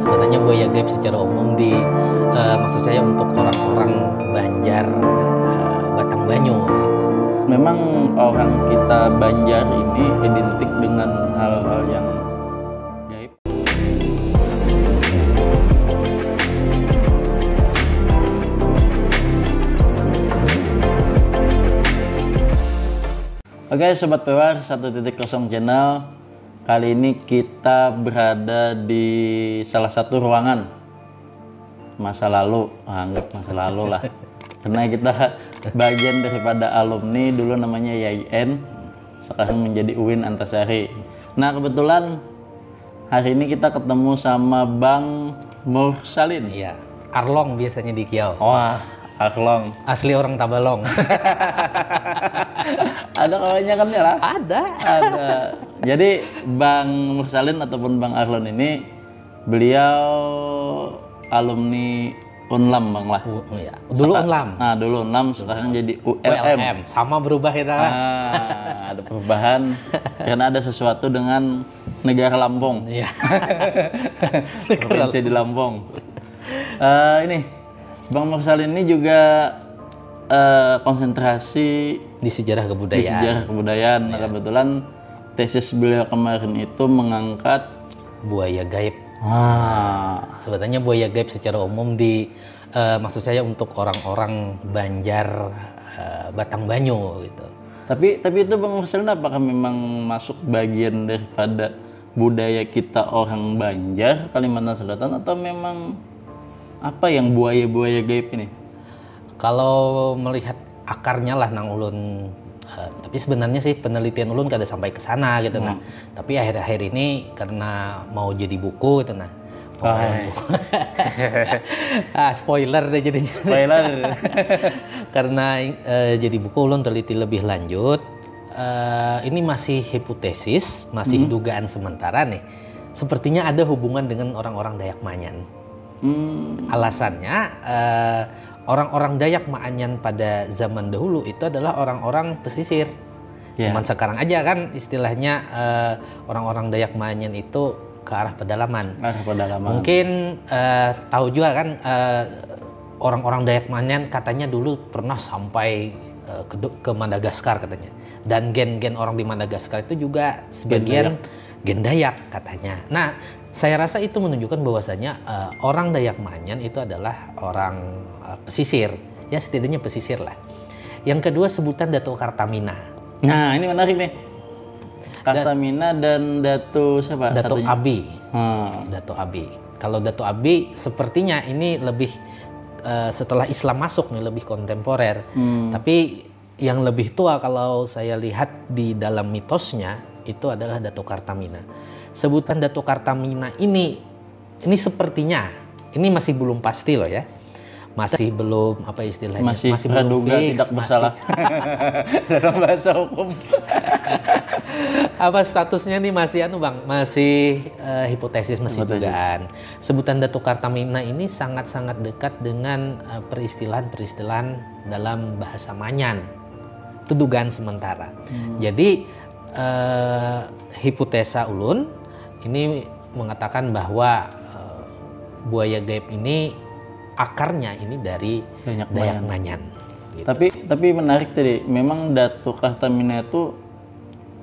sebenarnya buaya gaib secara umum maksud saya untuk orang-orang Banjar, Batang Banyu gitu. Memang orang kita Banjar ini identik dengan hal-hal yang gaib. Oke Sobat Pewar 1.0 channel. Kali ini kita berada di salah satu ruangan masa lalu, anggap masa lalu lah. Karena kita bagian daripada alumni, dulu namanya YIN, sekarang menjadi UIN Antasari. Nah kebetulan hari ini kita ketemu sama Bang Mursalin. Iya, Arlong biasanya di Kiau. Wah, Arlong. Asli orang Tabalong. Ada kawannya kan ya lah? Ada. Jadi Bang Mursalin ataupun Bang Arlon ini beliau alumni Unlam Bang lah. Iya. Dulu Unlam. Nah dulu Unlam, sekarang jadi ULM. Sama berubah kita. Ada perubahan karena ada sesuatu dengan negara Lampung. Iya. Provinsi di Lampung. Ini Bang Mursalin ini juga konsentrasi Di sejarah kebudayaan. Di sejarah kebudayaan. Nah, kebetulan tesis beliau kemarin itu mengangkat Buaya gaib. Sebenarnya Sebenarnya buaya gaib secara umum maksud saya untuk orang-orang Banjar, Batang Banyu gitu. Tapi itu Bang Mursalin apakah memang masuk bagian daripada budaya kita orang Banjar, Kalimantan Selatan, atau memang apa yang buaya-buaya gaib ini? Kalau melihat akarnya lah nang ulun, tapi sebenarnya sih penelitian ulun kada sampai ke sana gitu nah. Tapi akhir-akhir ini karena mau jadi buku gitu nah. Spoiler deh jadinya. Spoiler. Karena jadi buku ulun teliti lebih lanjut. Ini masih hipotesis, masih dugaan sementara nih. Sepertinya ada hubungan dengan orang-orang Dayak Manyan. Alasannya orang-orang Dayak Manyan pada zaman dahulu itu adalah orang-orang pesisir. Cuman sekarang aja kan istilahnya orang-orang Dayak Manyan itu ke arah pedalaman. Mungkin tahu juga kan orang-orang Dayak Manyan katanya dulu pernah sampai ke Madagaskar katanya. Dan gen-gen orang di Madagaskar itu juga sebagian gen Dayak katanya. Nah, saya rasa itu menunjukkan bahwasanya orang Dayak Manyan itu adalah orang pesisir, ya setidaknya pesisir lah. Yang kedua sebutan Dato Kartamina. Nah ini menarik nih. Kartamina dan Dato siapa? Dato satunya? Abi. Dato Abi. Kalau Dato Abi sepertinya ini lebih setelah Islam masuk nih, lebih kontemporer. Tapi yang lebih tua kalau saya lihat di dalam mitosnya itu adalah Dato Kartamina. Sebutan Dato Kartamina ini sepertinya ini masih belum pasti loh ya. Masih belum apa istilahnya? Masih belum fix, tidak bersalah dalam bahasa hukum. Apa statusnya nih masih Bang? Masih hipotesis, masih dugaan. Sebutan Dato Kartamina ini sangat-sangat dekat dengan peristilahan-peristilahan dalam bahasa Manyan. Itu dugaan sementara. Jadi hipotesa ulun ini mengatakan bahwa buaya gaib ini akarnya ini dari Dayak Manyan. Gitu. Tapi menarik tadi, memang Dato Kartamina itu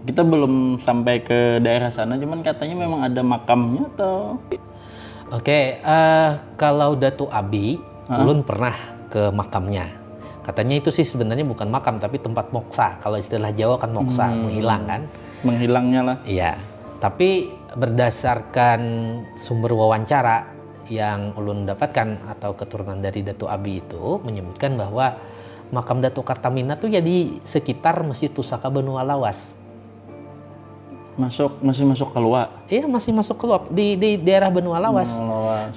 kita belum sampai ke daerah sana, cuman katanya memang ada makamnya atau? Oke, kalau Dato Abi, ulun pernah ke makamnya. Katanya itu sih sebenarnya bukan makam tapi tempat moksa. Kalau istilah Jawa kan moksa, menghilang kan? Menghilangnya lah. Iya. Tapi berdasarkan sumber wawancara yang ulun dapatkan atau keturunan dari Dato Abi itu menyebutkan bahwa makam Dato Kartamina tuh ya di sekitar Masjid Pusaka Benua Lawas. Masih masuk keluar? Iya masih masuk keluar di daerah Benua Lawas.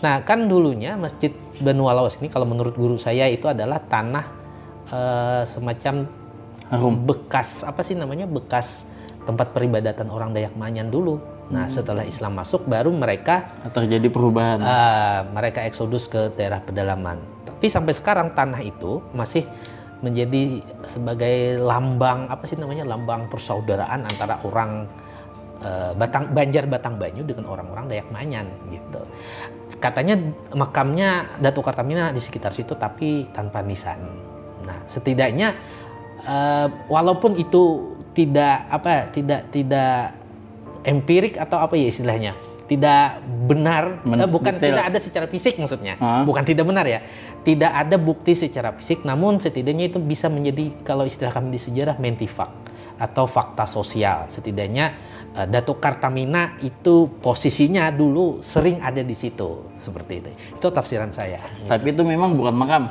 Nah kan dulunya Masjid Benua Lawas ini kalau menurut guru saya itu adalah tanah semacam bekas apa sih namanya, bekas tempat peribadatan orang Dayak Manyan dulu. Nah setelah Islam masuk baru mereka terjadi perubahan. Mereka eksodus ke daerah pedalaman. Tapi sampai sekarang tanah itu masih menjadi sebagai lambang apa sih namanya, lambang persaudaraan antara orang Banjar Batang Banyu dengan orang-orang Dayak Manyan gitu. Katanya makamnya Datuk Kartamina di sekitar situ tapi tanpa nisan. Nah, setidaknya walaupun itu tidak empirik atau apa ya istilahnya, tidak benar, bukan detail. tidak ada secara fisik maksudnya, bukan tidak benar ya, tidak ada bukti secara fisik, namun setidaknya itu bisa menjadi kalau istilah kami di sejarah mentifak atau fakta sosial. Setidaknya Datuk Kartamina itu posisinya dulu sering ada di situ, seperti itu. Itu tafsiran saya. Tapi itu memang bukan makam.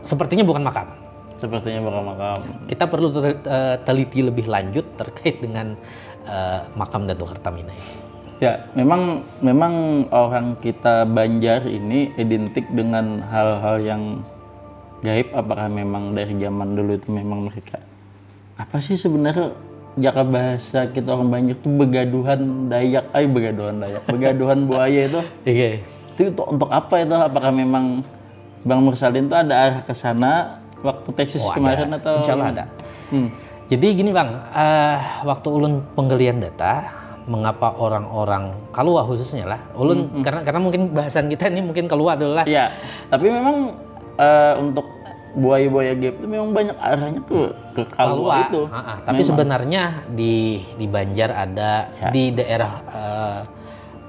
Sepertinya bukan makam. Sepertinya bukan makam. Kita perlu teliti lebih lanjut terkait dengan makam Datuk Kartamina. Ya, memang orang kita Banjar ini identik dengan hal-hal yang gaib. Apakah memang dari zaman dulu itu memang mereka apa sih sebenarnya jaka bahasa kita orang Banjar itu begaduhan buaya itu. Iya. Itu untuk apa itu? Apakah memang Bang Mursalin itu ada arah ke sana waktu tesis kemarin ada. atau? Insya Allah ada. Jadi gini Bang, waktu ulun penggalian data, mengapa orang-orang Kalua khususnya lah, ulun karena mungkin bahasan kita ini mungkin Kalua dulu lah. Iya, tapi memang untuk buaya-buaya gaib itu memang banyak arahnya ke Kalua itu. Tapi sebenarnya di Banjar ada, di daerah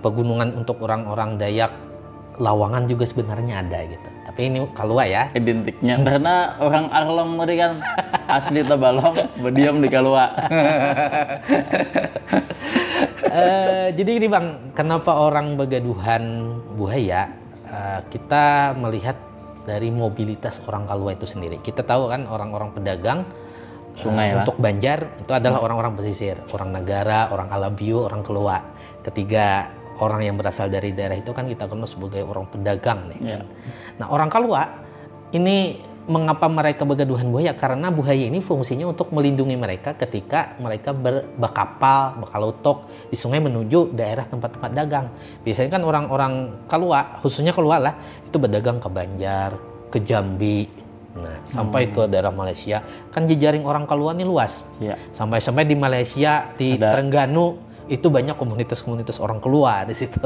pegunungan untuk orang-orang Dayak Lawangan juga sebenarnya ada gitu. Tapi ini Kalua ya. Identiknya karena orang Arlong tadi kan asli Tabalong berdiam di Kalua. Jadi ini Bang, kenapa orang begaduhan buaya? Kita melihat dari mobilitas orang Kalua itu sendiri. Kita tahu kan orang-orang pedagang sungai untuk Banjar itu adalah orang-orang pesisir, orang Nagara, orang Alabiu, orang Kelua. Ketiga orang yang berasal dari daerah itu kan kita kenal sebagai orang pedagang nih. Kan? Nah, orang Kalua ini mengapa mereka begaduhan buaya? Karena buaya ini fungsinya untuk melindungi mereka ketika mereka berkapal, berkalutok di sungai menuju daerah tempat-tempat dagang. Biasanya kan orang-orang Kalua, khususnya Kalua lah, itu berdagang ke Banjar, ke Jambi, nah sampai ke daerah Malaysia. Kan jejaring orang Kalua ini luas. Sampai-sampai di Malaysia, di Terengganu itu banyak komunitas-komunitas orang Kalua di situ.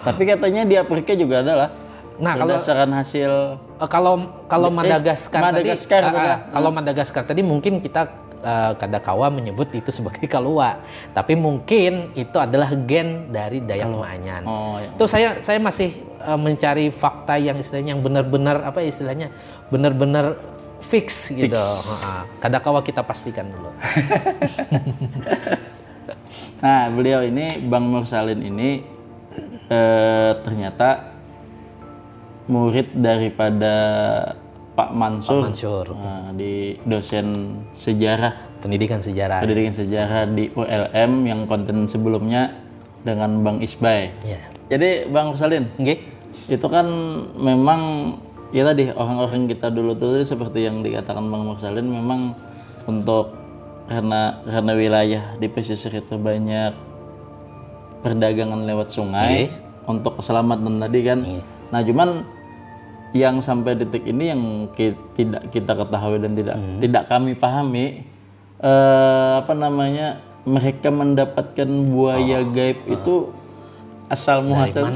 Tapi katanya di Afrika juga ada lah. Nah, berdasarkan hasil kalau Madagaskar tadi mungkin kita Kadakawa menyebut itu sebagai Kalua, tapi mungkin itu adalah gen dari Dayak Manyan. Itu saya masih mencari fakta yang istilahnya yang benar-benar apa istilahnya benar-benar fix gitu. Kadakawa kita pastikan dulu. Nah, beliau ini Bang Mursalin ini ternyata murid daripada Pak Mansur, di dosen sejarah, pendidikan sejarah di ULM yang konten sebelumnya dengan Bang Isbay. Jadi Bang Mursalin, itu kan memang ya tadi orang-orang kita dulu tuh seperti yang dikatakan Bang Mursalin memang untuk karena wilayah di pesisir itu banyak perdagangan lewat sungai untuk keselamatan tadi kan. Nah, cuman yang sampai detik ini yang tidak kita ketahui dan tidak kami pahami mereka mendapatkan buaya gaib itu asal muasal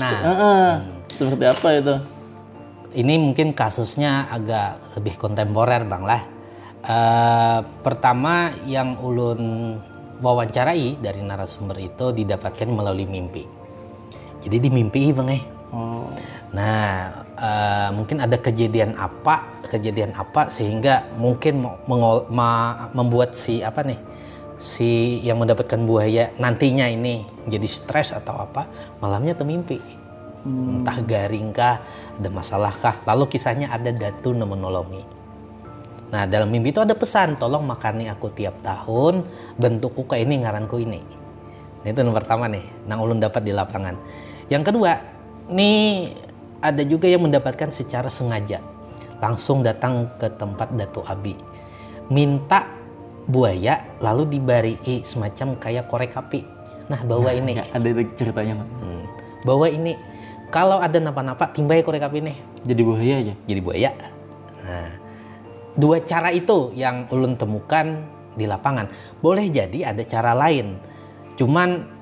seperti apa itu? Ini mungkin kasusnya agak lebih kontemporer Bang lah. Pertama yang ulun wawancarai dari narasumber itu didapatkan melalui mimpi. Jadi di mimpi Bang Nah, mungkin ada kejadian apa sehingga mungkin membuat si yang mendapatkan buaya nantinya ini jadi stres atau apa, malamnya termimpi. Entah garing kah, ada masalah kah, lalu kisahnya ada datu menolongi. Nah, dalam mimpi itu ada pesan, tolong makani aku tiap tahun, bentukku kayak ini, ngaranku ini. Nah, itu yang pertama nih, nang ulun dapat di lapangan. Yang kedua, nih ada juga yang mendapatkan secara sengaja. Langsung datang ke tempat Datu Abi. Minta buaya lalu dibari semacam kayak korek api. Nah, bawa ini. Ada itu ceritanya. Bawa ini. Kalau ada napa-napa, timbai korek api nih. Jadi buaya aja? Jadi buaya. Nah, dua cara itu yang ulun temukan di lapangan. Boleh jadi ada cara lain. Cuman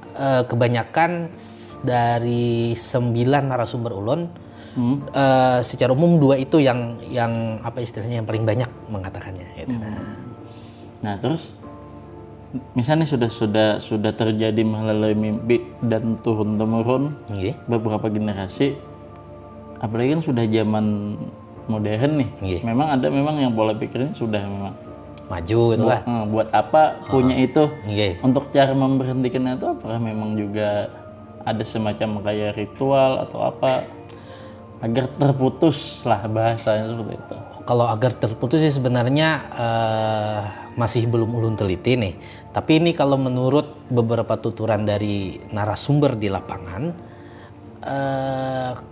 kebanyakan dari 9 narasumber ulun, secara umum 2 itu yang apa istilahnya yang paling banyak mengatakannya. Gitu. Nah terus, misalnya sudah terjadi melalui mimpi dan turun temurun Nggih. beberapa generasi, apalagi kan sudah zaman modern nih. Nggih. Memang yang pola pikirnya sudah memang Maju itulah. buat apa punya itu. Nggih. Untuk cara memberhentikan itu apakah memang juga ada semacam kayak ritual atau apa agar terputus lah bahasanya seperti itu. Kalau agar terputus sih sebenarnya masih belum ulun teliti nih. Tapi ini kalau menurut beberapa tuturan dari narasumber di lapangan,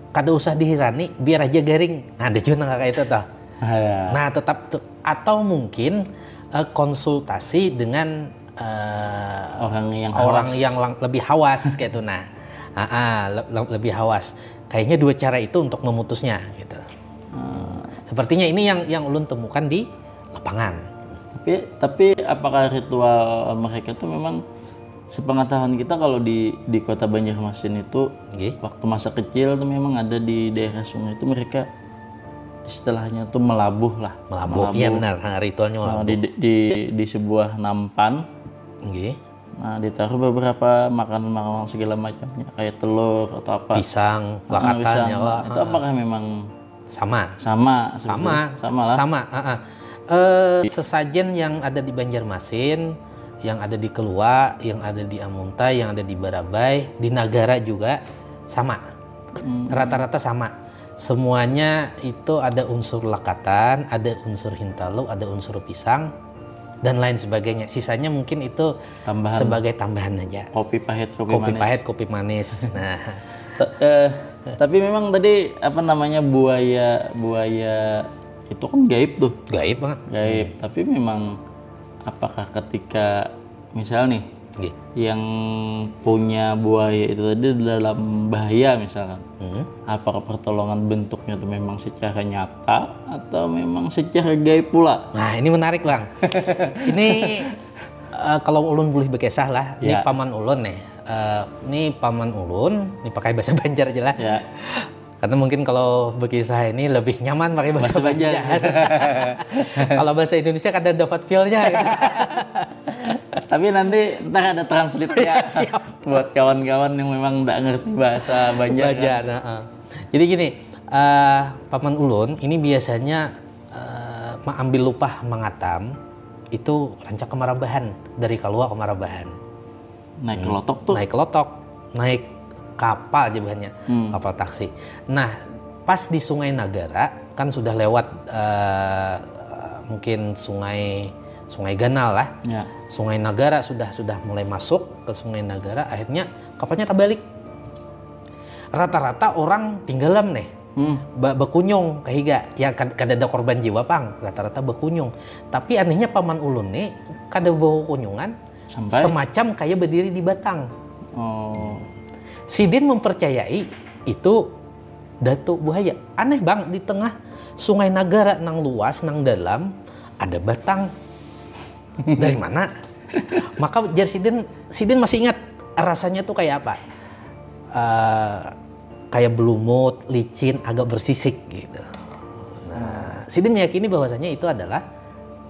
kada usah dihirani, biar aja garing. Nah, ada juga kayak itu toh. Nah, tetap atau mungkin konsultasi dengan orang yang lebih hawas kayak itu. Nah, lebih hawas. Kayaknya 2 cara itu untuk memutusnya gitu. Sepertinya ini yang ulun temukan di lapangan. Tapi apakah ritual mereka itu memang sepengetahuan kita kalau di kota Banjarmasin itu waktu masa kecil itu memang ada di daerah sungai itu mereka istilahnya tuh melabuh lah. Melabuh. Iya benar, ritualnya melabuh. Di sebuah nampan. Nah, ditaruh beberapa makanan segala macamnya kayak telur atau apa. Pisang, lakatan, nyawa. Itu apakah memang sama? Sama lah. Sama. Sesajen yang ada di Banjarmasin, yang ada di Kelua, yang ada di Amuntai, yang ada di Barabai, di Nagara juga sama. Rata-rata sama. Semuanya itu ada unsur lakatan, ada unsur hintalu, ada unsur pisang, dan lain sebagainya. Sisanya mungkin itu tambahan. Sebagai tambahan aja. Kopi pahit, kopi manis. Nah, tapi memang tadi apa namanya buaya itu kan gaib tuh. Gaib banget. Gaib. Tapi memang apakah ketika misal nih yang punya buaya itu tadi dalam bahaya misalkan, apakah pertolongan bentuknya itu memang secara nyata atau memang secara gaib pula? Nah ini menarik bang. Ini kalau ulun boleh berkisah lah, ini paman ulun nih. Ini paman ulun, ini pakai bahasa Banjar aja lah. Ya. Karena mungkin kalau berkisah ini lebih nyaman pakai bahasa Banjar. Kalau bahasa Indonesia kadang dapat feel-nya. Gitu. Tapi nanti ntar ada translate-nya buat kawan-kawan yang memang nggak ngerti bahasa Banjar. Kan? Jadi gini, paman ulun ini biasanya mengambil lupah mengatam itu rancak ke Marabahan, dari Kalua ke Marabahan. Naik kelotok tuh? Naik kelotok, naik kapal aja bahannya, kapal taksi. Nah, pas di Sungai Nagara kan sudah lewat mungkin Sungai Ganal lah. Ya. Sungai Nagara sudah mulai masuk ke Sungai Nagara, akhirnya kapalnya terbalik. Rata-rata orang tinggalam nih. Bekunyung kahiga ya kada ada korban jiwa pang, rata-rata bekunyung. Tapi anehnya paman ulun nih kada bawa kunyungan semacam kayak berdiri di batang. Sidin mempercayai itu Datuk Buaya. Aneh bang, di tengah Sungai Nagara nang luas nang dalam ada batang. Dari mana? Maka jar Sidin masih ingat rasanya tuh kayak apa? Kayak belumut, licin, agak bersisik gitu. Nah, Sidin meyakini bahwasanya itu adalah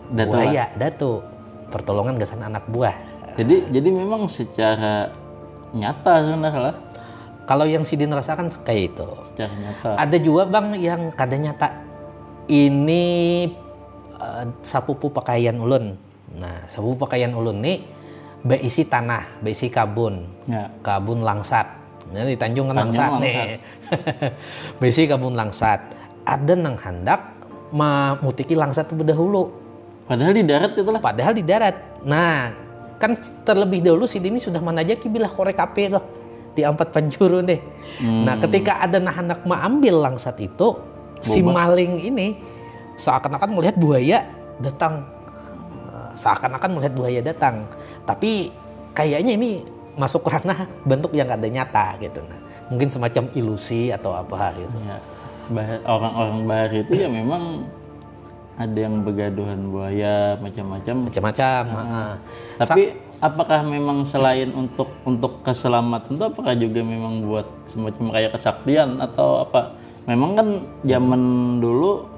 buaya, Datuk, pertolongan gasan anak buah. Jadi memang secara nyata sebenarnya. Kalau yang Sidin rasakan kayak itu. Secara nyata. Ada juga bang yang kada nyata. Ini sapupu pakaian ulun. Nah, sapupu pakaian ulun nih berisi tanah, berisi kabun, kabun langsat. Nah, di Tanjung Langsat nih. Berisi kabun langsat. Ada nang hendak memutiki langsat itu berdahulu. Padahal di darat itu lah. Padahal di darat. Nah, kan terlebih dahulu Sidin ini sudah menajaki bilah korek kape loh di Ampat Penjuru deh. Nah, ketika ada nah hendak mengambil langsat itu, si maling ini seakan-akan melihat buaya datang. Tapi kayaknya ini masuk ranah bentuk yang ada nyata gitu. Nah, mungkin semacam ilusi atau apa gitu. Ya, orang-orang Bahar itu ya memang ada yang begaduhan buaya macam-macam. Macam-macam. apakah memang selain untuk keselamatan itu apakah juga memang buat semacam kayak kesaktian atau apa? Memang kan zaman dulu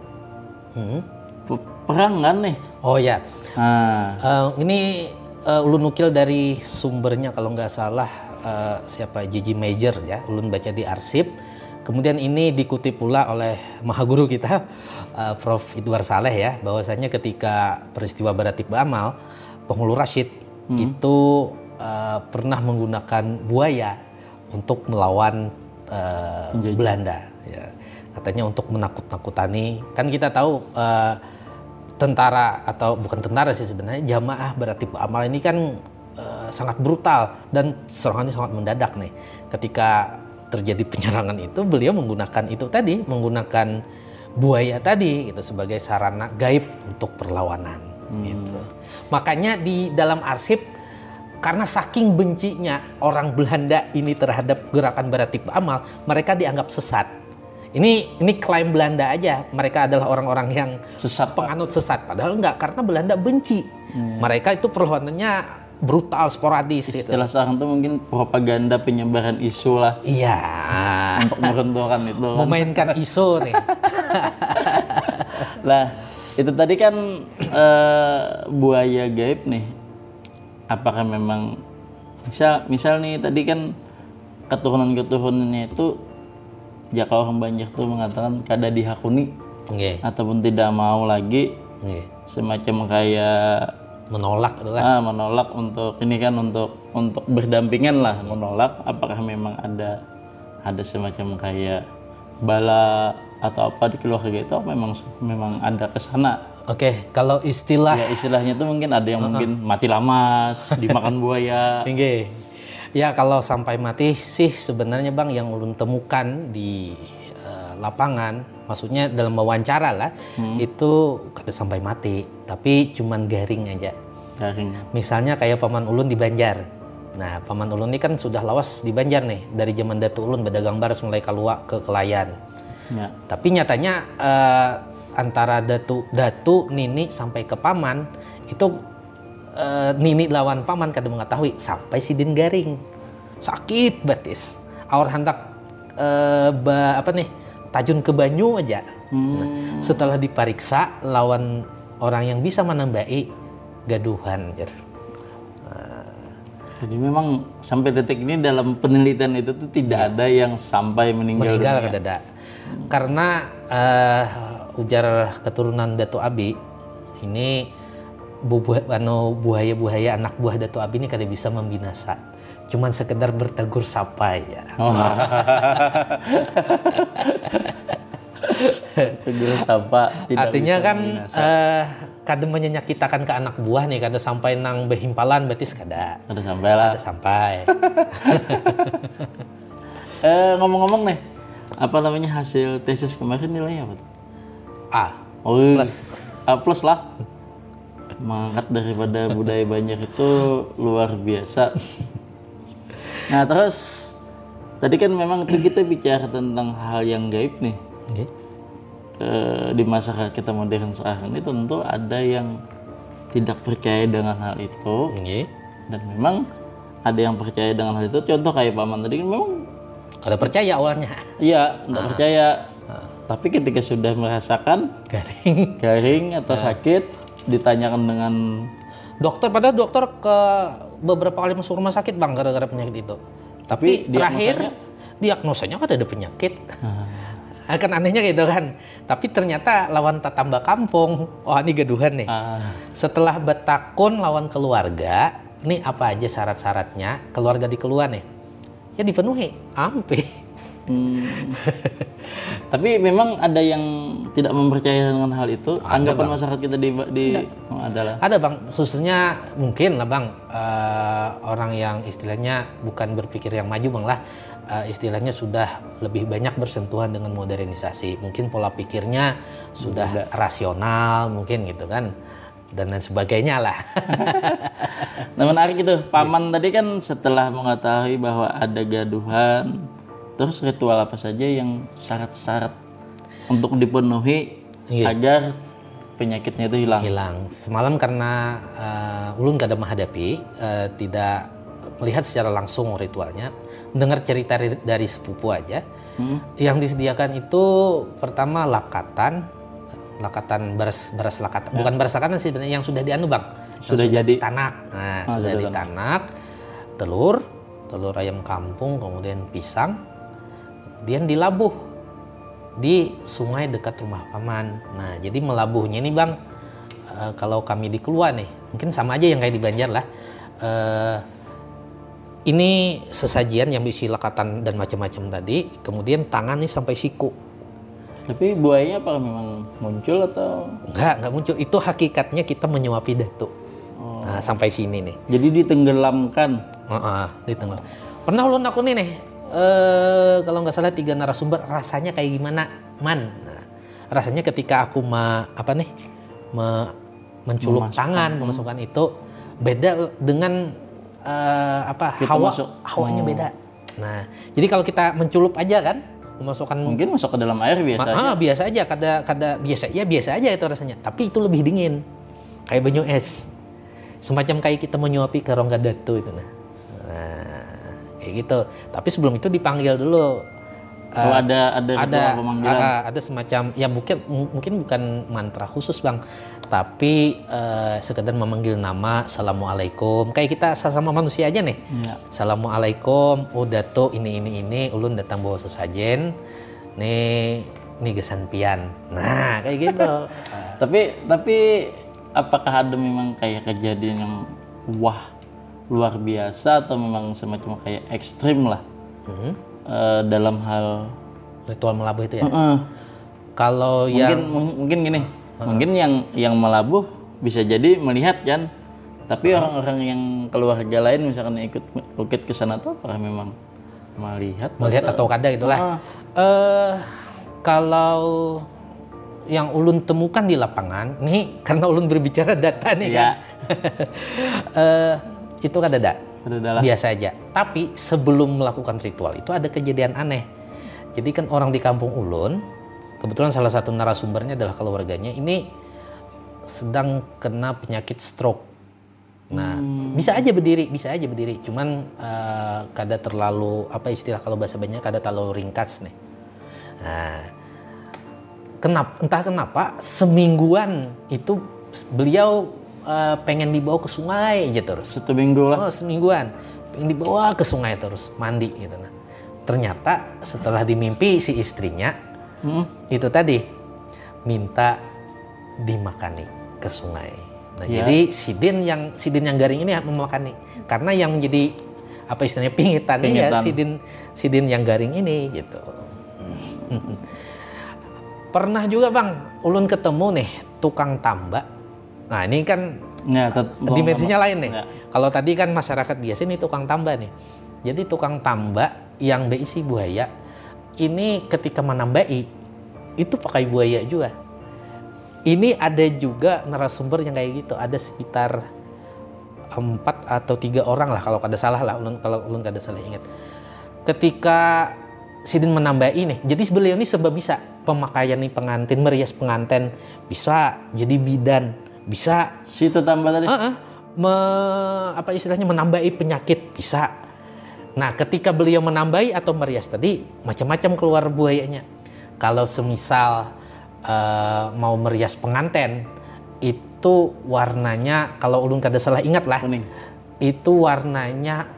perang kan nih. Oh ya, Nah, ulun nukil dari sumbernya kalau nggak salah siapa J.J. Major ya, ulun baca di arsip. Kemudian ini dikutip pula oleh mahaguru kita Prof. Idwar Saleh ya, bahwasanya ketika peristiwa Baratik Ba'amal, Penghulu Rashid itu pernah menggunakan buaya untuk melawan Belanda. Ya. Katanya untuk menakut-nakutani. Kan kita tahu tentara atau bukan tentara sih sebenarnya, jamaah Baratik Ba'amal ini kan sangat brutal dan serangannya sangat mendadak nih. Ketika terjadi penyerangan itu, beliau menggunakan itu tadi, menggunakan buaya tadi gitu sebagai sarana gaib untuk perlawanan gitu. Makanya di dalam arsip, karena saking bencinya orang Belanda ini terhadap gerakan Baratik Ba'amal, mereka dianggap sesat. Ini klaim Belanda aja, mereka adalah orang-orang yang sesat, penganut sesat, padahal enggak, karena Belanda benci. Mereka itu perlawanannya brutal, sporadis. Istilah sekarang tuh mungkin propaganda penyebaran isu lah. Iya. Untuk meruntuhkan itu. Kan. Memainkan isu nih. Lah, itu tadi kan buaya gaib nih. Apakah memang misal nih tadi kan keturunan-keturunannya itu jaka orang banyak tuh mengatakan kada dihakuni ataupun tidak mau lagi semacam kayak menolak itulah. Menolak untuk ini kan untuk berdampingan lah, menolak. Apakah memang ada semacam kayak bala atau apa di keluarga itu memang ada kesana? Oke, kalau istilahnya tuh mungkin ada yang mungkin mati lamas, dimakan buaya. Ya kalau sampai mati sih sebenarnya Bang yang ulun temukan di lapangan, maksudnya dalam wawancara lah, itu kada sampai mati, tapi cuman garing aja. Misalnya kayak paman ulun di Banjar. Nah, paman ulun ini kan sudah lawas di Banjar nih, dari zaman Datu ulun berdagang baras mulai Kaluak ke Kelayan. Ya. Tapi nyatanya antara Datu Nini sampai ke paman itu Nini lawan paman kada mengetahui sampai sidin garing. Sakit batis. Awar hantak tajun ke banyu aja. Nah, setelah diperiksa lawan orang yang bisa menambai gaduhan. Jadi memang sampai detik ini dalam penelitian itu tuh tidak ada yang sampai meninggal dunia. Ada. Karena ujar keturunan Datu Abi ini buaya-buaya anak buah Datu Abi ini kada bisa membinasa. Cuman sekedar bertegur sapa ya. Tegur sapa. Artinya kan kada menyenyakitakan ke anak buah nih, kada sampai nang behimpalan betis kada. Kada sampai lah. Kada sampai. Ngomong-ngomong nih, apa namanya hasil tesis kemarin nilainya apa tuh? A. Plus. A plus lah. Mangkat daripada budaya Banjar itu luar biasa. Nah terus tadi kan memang tuh kita bicara tentang hal yang gaib nih. Di masyarakat kita modern sekarang ini tentu ada yang tidak percaya dengan hal itu, dan memang ada yang percaya dengan hal itu. Contoh kayak paman tadi kan memang kada percaya awalnya. Iya, tidak percaya. Tapi ketika sudah merasakan garing atau sakit, ditanyakan dengan dokter, padahal dokter ke beberapa kali masuk rumah sakit Bang gara-gara penyakit itu. Tapi terakhir diagnosanya kan ada penyakit. Kan anehnya gitu kan. Tapi ternyata lawan tatamba kampung. Oh ini gaduhan nih. Setelah betakun lawan keluarga, nih apa aja syarat-syaratnya keluarga dikeluar nih. Ya dipenuhi, ampe. Tapi memang ada yang tidak mempercayai dengan hal itu. Anggapan masyarakat kita adalah ada Bang, khususnya mungkin lah Bang, orang yang istilahnya bukan berpikir yang maju Bang lah, istilahnya sudah lebih banyak bersentuhan dengan modernisasi. Mungkin pola pikirnya sudah rasional mungkin gitu kan, dan lain sebagainya lah. Nah menarik itu, paman tadi kan setelah mengetahui bahwa ada gaduhan, terus ritual apa saja yang syarat-syarat untuk dipenuhi agar penyakitnya itu hilang. Hilang. Semalam karena ulun kada menghadapi, tidak melihat secara langsung ritualnya, mendengar cerita dari sepupu aja. Yang disediakan itu pertama lakatan beras lakatan, bukan beras lakatan sih sebenarnya, yang sudah dianu bang, Sudah jadi tanak. Nah, sudah ditanak, telur ayam kampung, kemudian pisang, kemudian dilabuh di sungai dekat rumah paman. Nah, jadi melabuhnya ini bang, kalau kami di Keluar nih, mungkin sama aja yang kayak di Banjar lah. Ini sesajian yang berisi lakatan dan macam-macam tadi, kemudian tangan nih sampai siku. Tapi buayanya apakah memang muncul atau? Enggak muncul. Itu hakikatnya kita menyuapi datuk. Nah, sampai sini nih. Jadi ditenggelamkan. Ditenggelam. Pernah ulun aku nih, kalau nggak salah 3 narasumber, rasanya kayak gimana, Man? Nah, rasanya ketika aku mencelup tangan, memasukkan itu, beda dengan hawanya beda. Nah, jadi kalau kita mencelup aja kan, memasukkan mungkin masuk ke dalam air biasa aja. Biasa aja, biasa aja itu rasanya. Tapi itu lebih dingin, kayak banyu es, semacam kayak kita menyuapi ke rongga datu itu. Nah, kayak gitu. Tapi sebelum itu dipanggil dulu. Ada ritual pemanggilan. Ada semacam, ya mungkin bukan mantra khusus bang, tapi sekedar memanggil nama, assalamualaikum, kayak kita sama manusia aja nih. Ya. Assalamualaikum, dato ini, ulun datang bawa sesajen, nih gesan pian. Nah kayak gitu. tapi apakah ada memang kayak kejadian yang luar biasa atau memang semacam kayak ekstrim lah? Dalam hal ritual melabuh itu ya. Kalau mungkin gini, mungkin yang melabuh bisa jadi melihat kan, tapi orang-orang yang keluarga lain misalkan ikut bukit ke sana tuh apakah memang melihat atau kada gitulah. Kalau yang ulun temukan di lapangan nih, karena ulun berbicara data nih kan, itu kada biasa aja. Tapi sebelum melakukan ritual itu ada kejadian aneh. Jadi kan orang di kampung ulun, kebetulan salah satu narasumbernya adalah keluarganya ini sedang kena penyakit stroke. Nah, bisa aja berdiri, cuman kada terlalu, istilah kalau bahasa Banyak, kada terlalu ringkas nih. Nah, entah kenapa semingguan itu beliau pengen dibawa ke sungai aja terus. Satu minggu lah. Semingguan. Pengen dibawa ke sungai terus, mandi gitu. Nah, ternyata setelah dimimpi si istrinya, itu tadi, minta dimakani ke sungai. Nah, jadi sidin yang garing ini memakani. Karena yang menjadi, istilahnya pingitan. Ya, sidin yang garing ini gitu. Pernah juga bang, ulun ketemu nih, tukang tambak. Nah ini kan dimensinya lain nih. Kalau tadi kan masyarakat biasa, ini tukang tambak nih. Jadi tukang tambak yang berisi buaya, ini ketika menambai itu pakai buaya juga. Ini ada juga narasumber yang kayak gitu. Ada sekitar 4 atau 3 orang lah kalau kada salah lah. Kalau ulun kada salah ingat. Ketika sidin menambai nih, jadi beliau ini sebab bisa pemakaian nih pengantin, merias pengantin, bisa jadi bidan. Bisa situ tambah tadi istilahnya menambahi penyakit bisa. Nah ketika beliau menambahi atau merias tadi, macam-macam keluar buayanya. Kalau semisal mau merias pengantin, itu warnanya, kalau ulun kada salah ingat lah, kuning. Itu warnanya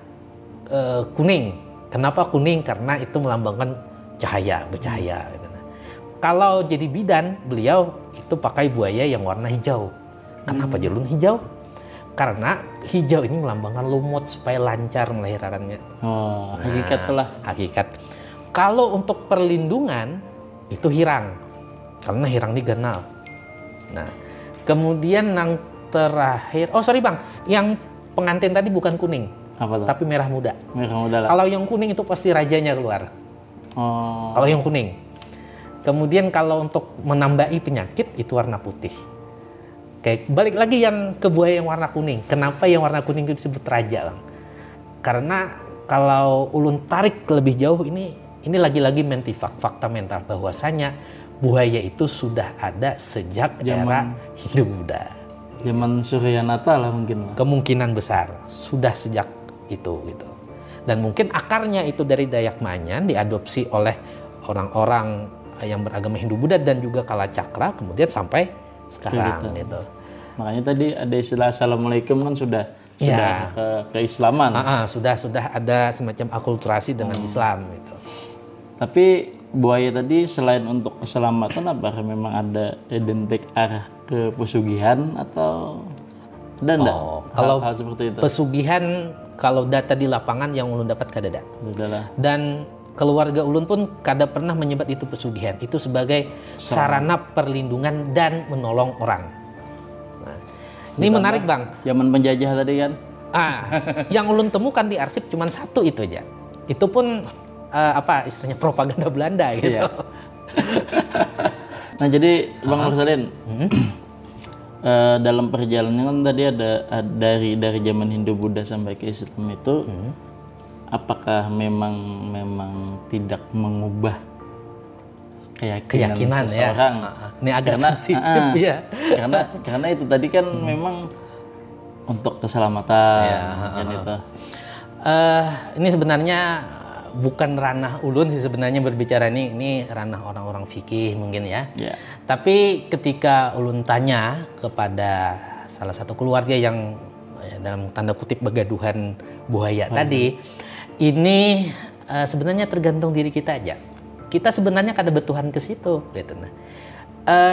kuning. Kenapa kuning? Karena itu melambangkan cahaya, bercahaya. Kalau jadi bidan, beliau itu pakai buaya yang warna hijau. Kenapa jalur hijau? Karena hijau ini melambangkan lumut supaya lancar melahirkannya. Hakikat lah. Hakikat. Kalau untuk perlindungan itu hirang, karena hirang diganal. Nah, kemudian yang terakhir, yang pengantin tadi bukan kuning, tapi merah muda. Merah muda lah. Kalau yang kuning itu pasti rajanya keluar. Kalau yang kuning. Kemudian kalau untuk menambahi penyakit itu warna putih. Kayak balik lagi yang ke buaya yang warna kuning. Kenapa yang warna kuning itu disebut raja, Bang? Karena kalau ulun tarik lebih jauh, ini lagi-lagi fakta mental bahwasanya buaya itu sudah ada sejak era Hindu-Buddha. Zaman Suryanata lah mungkin. Kemungkinan besar sudah sejak itu gitu. Dan mungkin akarnya itu dari Dayak Manyan diadopsi oleh orang-orang yang beragama Hindu-Buddha dan juga Kalacakra, kemudian sampai sekarang gitu. Makanya tadi ada istilah Assalamualaikum kan sudah keislaman. Sudah ada semacam akulturasi dengan Islam gitu. Tapi buaya tadi selain untuk keselamatan, apakah memang ada identik arah ke pesugihan atau ada enggak? Kalau hal seperti itu? Pesugihan, kalau data di lapangan yang ulun dapat kada ada. Dan keluarga ulun pun kada pernah menyebut itu pesugihan. Itu sebagai sarana perlindungan dan menolong orang. Nah, ini menarik Bang. Zaman penjajah tadi kan? Yang ulun temukan di arsip cuma satu itu aja. Itu pun istilahnya propaganda Belanda gitu. Iya. Nah jadi Bang Mursalin, dalam perjalanan kan tadi ada dari zaman Hindu-Buddha sampai ke Islam itu, apakah memang tidak mengubah keyakinan seseorang? Ini agak sensitif ya. Karena itu tadi kan memang untuk keselamatan kan itu. Ini sebenarnya bukan ranah ulun sih sebenarnya berbicara ini ranah orang-orang fikih mungkin ya. Tapi ketika ulun tanya kepada salah satu keluarga yang dalam tanda kutip begaduhan buaya tadi, ini sebenarnya tergantung diri kita aja. Kita sebenarnya kada bertuhan ke situ gitu.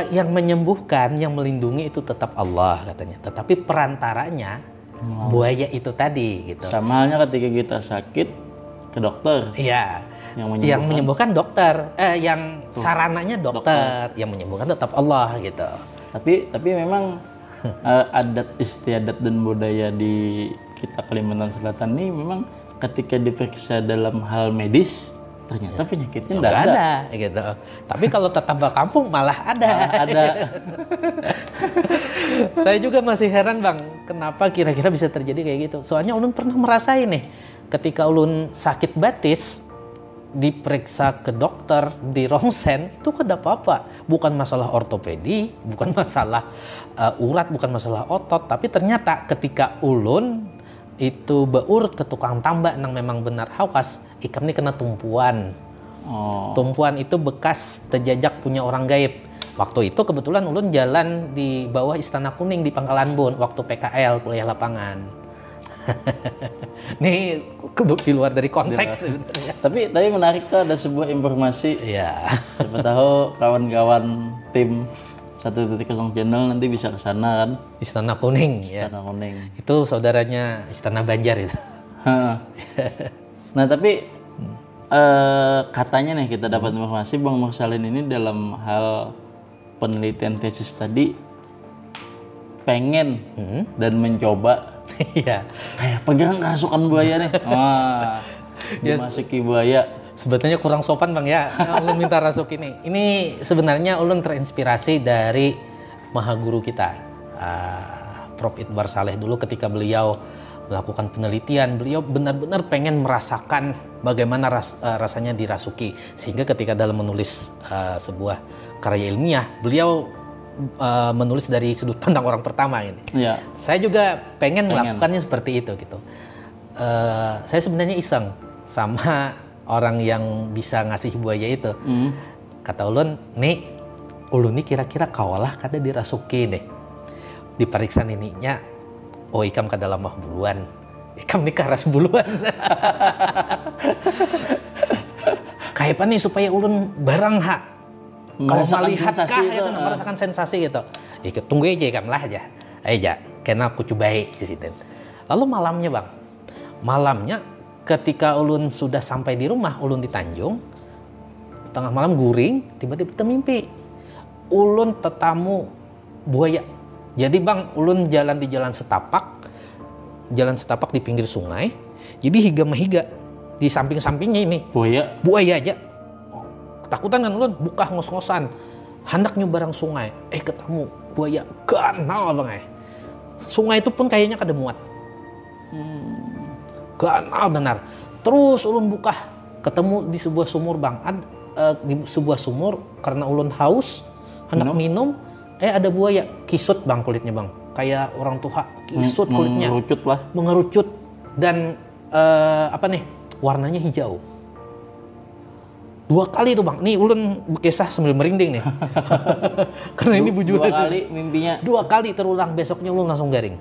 Yang menyembuhkan, yang melindungi itu tetap Allah katanya. Tetapi perantaranya buaya itu tadi gitu. Sama halnya ketika kita sakit ke dokter. Iya. Yang menyembuhkan dokter, yang sarananya dokter, yang menyembuhkan tetap Allah gitu. Tapi memang adat istiadat dan budaya di kita Kalimantan Selatan ini memang ketika diperiksa dalam hal medis ternyata penyakitnya enggak ada gitu. Tapi kalau tetangga kampung malah ada. Saya juga masih heran Bang, kenapa kira-kira bisa terjadi kayak gitu. Soalnya ulun pernah merasain nih, ketika ulun sakit batis, diperiksa ke dokter di rongsen, itu kada apa-apa. Bukan masalah ortopedi, bukan masalah urat, bukan masalah otot. Tapi ternyata ketika ulun itu beur ke tukang tambak nang memang benar hawas, ikam ini kena tumpuan. Tumpuan itu bekas terjajak punya orang gaib. Waktu itu kebetulan ulun jalan di bawah Istana Kuning di Pangkalan Bun waktu PKL kuliah lapangan. Ini di luar dari konteks sebenarnya. Tapi menarik tuh, ada sebuah informasi. Siapa tahu kawan-kawan tim 1.0 channel nanti bisa ke sana kan. Istana Kuning. Istana Kuning. Itu saudaranya Istana Banjar itu. Nah tapi katanya nih kita dapat informasi Bang Mursalin ini dalam hal penelitian tesis tadi pengen dan mencoba kayak pegang rasukan buaya nih. Dimasuki buaya. Sebetulnya kurang sopan Bang ya, ulun minta rasuk ini. Ini sebenarnya ulun terinspirasi dari mahaguru kita, Prof. Idbar Saleh dulu ketika beliau melakukan penelitian, beliau benar-benar pengen merasakan bagaimana rasanya dirasuki. Sehingga ketika dalam menulis sebuah karya ilmiah, beliau menulis dari sudut pandang orang pertama ini. Saya juga pengen melakukannya seperti itu gitu. Saya sebenarnya iseng sama orang yang bisa ngasih buaya itu. Kata ulun, nih ulun ini kira-kira kawalah kada dirasuki deh. Diperiksa nininya, oh ikam kada lamah buluan, ikam nih karas buluan. Kayak apa nih supaya ulun barang hak. Kalau melihat kah itu merasakan sensasi gitu. Ikut tunggu aja ikam lah aja. Aja, kena aku cobai di situ. Lalu malamnya Bang, malamnya ketika ulun sudah sampai di rumah, ulun di Tanjung, tengah malam guring, tiba-tiba termimpi. Ulun tetamu buaya. Jadi Bang, ulun jalan di jalan setapak di pinggir sungai. Jadi higa mahiga di samping-sampingnya ini. Buaya aja. Ketakutan kan ulun, buka ngos-ngosan. Hendak nyebarang sungai, ketemu buaya ganal Bang. Sungai itu pun kayaknya kada muat. Ganal benar. Terus ulun buka, ketemu di sebuah sumur Bang. di sebuah sumur karena ulun haus hendak minum, ada buaya kisut bang kulitnya bang, kayak orang tua kisut kulitnya, mengerucut dan warnanya hijau. 2 kali tuh bang, nih ulun bekesah sambil merinding nih. Karena ini bujuran. 2 kali mimpinya. 2 kali terulang, besoknya ulun langsung garing.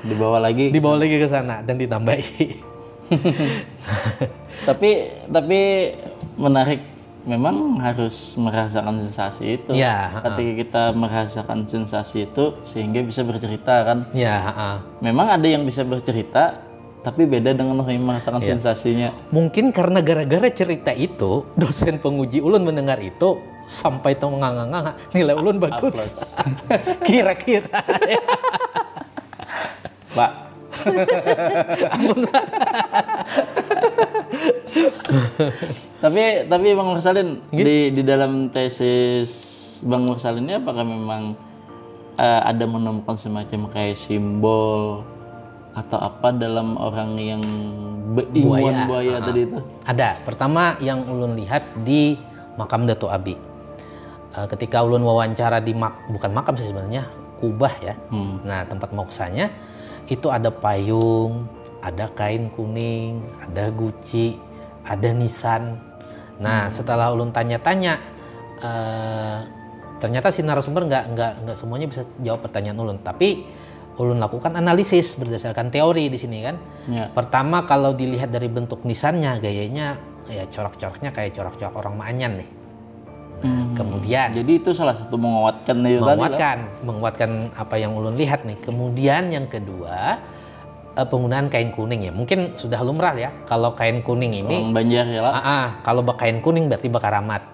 Dibawa lagi ke sana dan ditambahi. tapi menarik, memang harus merasakan sensasi itu. Ya, ketika kita merasakan sensasi itu sehingga bisa bercerita kan. Ya, memang ada yang bisa bercerita tapi beda dengan orang yang merasakan sensasinya. Mungkin karena gara-gara cerita itu, dosen penguji ulun mendengar itu sampai tuh nganga-nganga, nilai ulun bagus. Kira-kira. Pak. tapi Bang Mursalin, di dalam tesis Bang Mursalin ini apakah memang ada menemukan semacam kayak simbol atau apa dalam orang yang beilmuan buaya tadi itu? Ada. Pertama yang ulun lihat di makam Dato Abi. Ketika ulun wawancara di bukan makam sih sebenarnya, kubah ya. Nah, tempat moksanya itu ada payung, ada kain kuning, ada guci, ada nisan. Nah, setelah ulun tanya-tanya, ternyata si narasumber nggak semuanya bisa jawab pertanyaan ulun, tapi ulun lakukan analisis berdasarkan teori di sini kan. Ya. Pertama kalau dilihat dari bentuk nisannya, gayanya ya corak-coraknya kayak corak-corak orang Maanyan nih. Nah, kemudian jadi itu salah satu menguatkan apa yang ulun lihat nih. Kemudian yang kedua, penggunaan kain kuning ya. Mungkin sudah lumrah ya kalau kain kuning ini. Orang Banjar ya lah. Kalau kain kuning berarti bakaramat.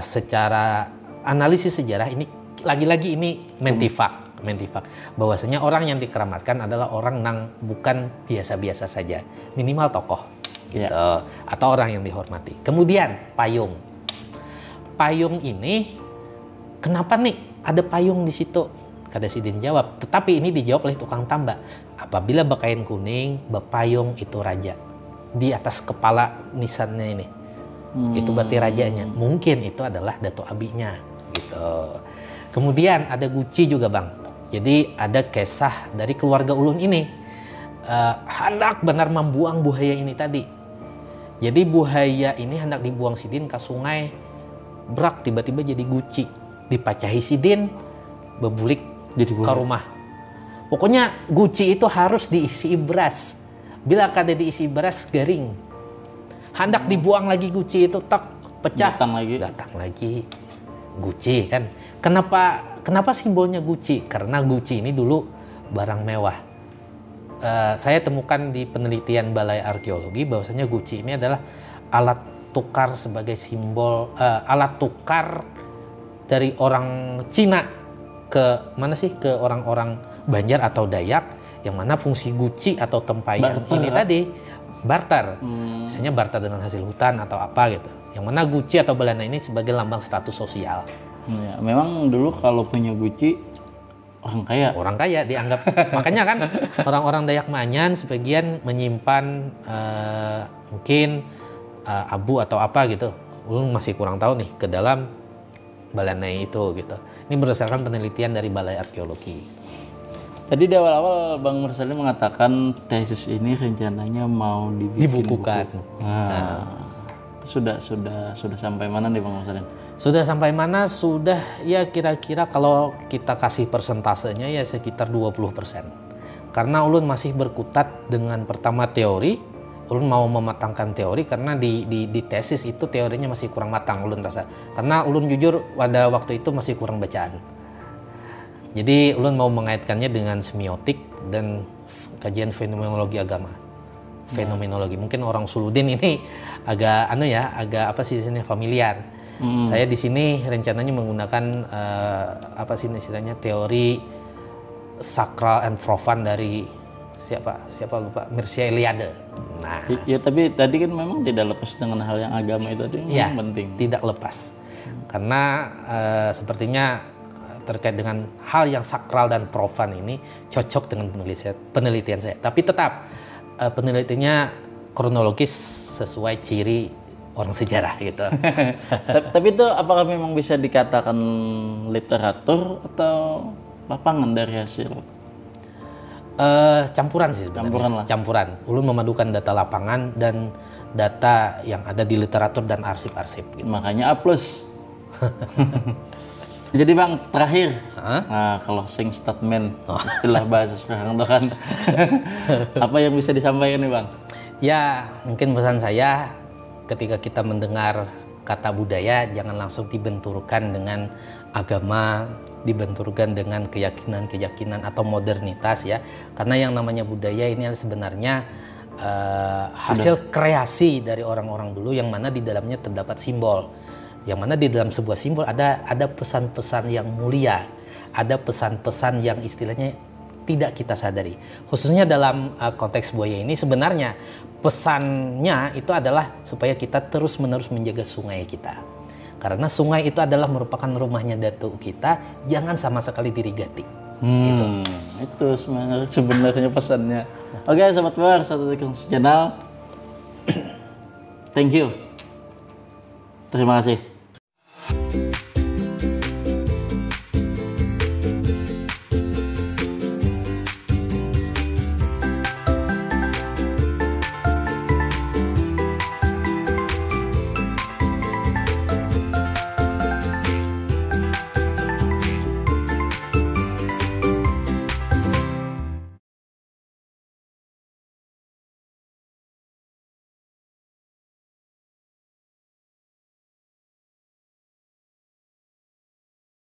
Secara analisis sejarah ini lagi-lagi ini mentifak bahwasanya orang yang dikeramatkan adalah orang yang bukan biasa-biasa saja, minimal tokoh gitu, atau orang yang dihormati. Kemudian payung ini kenapa nih ada payung di situ? Kada sidin jawab, tetapi ini dijawab oleh tukang tambak. Apabila berkain kuning, berpayung itu raja di atas kepala nisannya ini, itu berarti rajanya. Mungkin itu adalah Dato Abinya gitu. Kemudian ada guci juga bang. Jadi ada kisah dari keluarga ulun ini, hendak benar membuang buaya ini tadi. Jadi buaya ini hendak dibuang sidin ke sungai, brak tiba-tiba jadi guci, dipacahi sidin, bebulik jadi ke rumah. Pokoknya guci itu harus diisi beras. Bila kada diisi beras garing. Hendak dibuang lagi guci itu tak pecah. Datang lagi guci kan. Kenapa simbolnya guci? Karena guci ini dulu barang mewah. Saya temukan di penelitian Balai Arkeologi bahwasanya guci ini adalah alat tukar sebagai simbol, alat tukar dari orang Cina ke mana sih? Ke orang-orang Banjar atau Dayak, yang mana fungsi guci atau tempayan ini tadi barter. Misalnya barter dengan hasil hutan atau apa gitu. Yang mana guci atau belana ini sebagai lambang status sosial. Ya, memang dulu kalau punya guci orang kaya dianggap. Makanya kan orang-orang Dayak Maanyan sebagian menyimpan mungkin abu atau apa gitu. Ulun masih kurang tahu nih ke dalam balanai itu gitu. Ini berdasarkan penelitian dari Balai Arkeologi. Tadi di awal-awal Bang Mursalin mengatakan tesis ini rencananya mau dibukukan. Sudah sampai mana nih Bang Mursalin? Sudah sampai mana? Sudah ya kira-kira kalau kita kasih persentasenya ya sekitar 20%. Karena ulun masih berkutat dengan pertama teori, ulun mau mematangkan teori karena di tesis itu teorinya masih kurang matang ulun rasa. Karena ulun jujur pada waktu itu masih kurang bacaan. Jadi ulun mau mengaitkannya dengan semiotik dan kajian fenomenologi agama. Fenomenologi. Mungkin orang Suludin ini agak apa sih istilahnya familiar. Saya di sini rencananya menggunakan apa sih istilahnya teori sakral and profan dari siapa lupa, Mircea Eliade. Nah, ya tapi tadi kan memang tidak lepas dengan hal yang agama itu tadi yang penting. Tidak lepas. Karena sepertinya terkait dengan hal yang sakral dan profan ini cocok dengan penelitian saya. Tapi tetap penelitiannya kronologis sesuai ciri orang sejarah gitu. Tapi itu apakah memang bisa dikatakan literatur atau lapangan dari hasil? Campuran sih sebenarnya. Campuran lah. Campuran. Ulun memadukan data lapangan dan data yang ada di literatur dan arsip-arsip. Gitu. Makanya A+. Jadi Bang, terakhir, Hah? nah closing statement, istilah bahasa sekarang tuh kan, apa yang bisa disampaikan nih Bang? Ya, mungkin pesan saya ketika kita mendengar kata budaya, jangan langsung dibenturkan dengan agama, dibenturkan dengan keyakinan-keyakinan atau modernitas ya. Karena yang namanya budaya ini sebenarnya hasil kreasi dari orang-orang dulu yang mana di dalamnya terdapat simbol. Yang mana di dalam sebuah simbol ada pesan-pesan yang mulia, ada pesan-pesan yang istilahnya tidak kita sadari. Khususnya dalam konteks buaya ini sebenarnya pesannya itu adalah supaya kita terus-menerus menjaga sungai kita. Karena sungai itu adalah merupakan rumahnya datuk kita, jangan sama sekali dirigati. Gitu. Itu sebenarnya pesannya. Oke, Sobat Buar, Satu Titik Channel. Thank you. Terima kasih.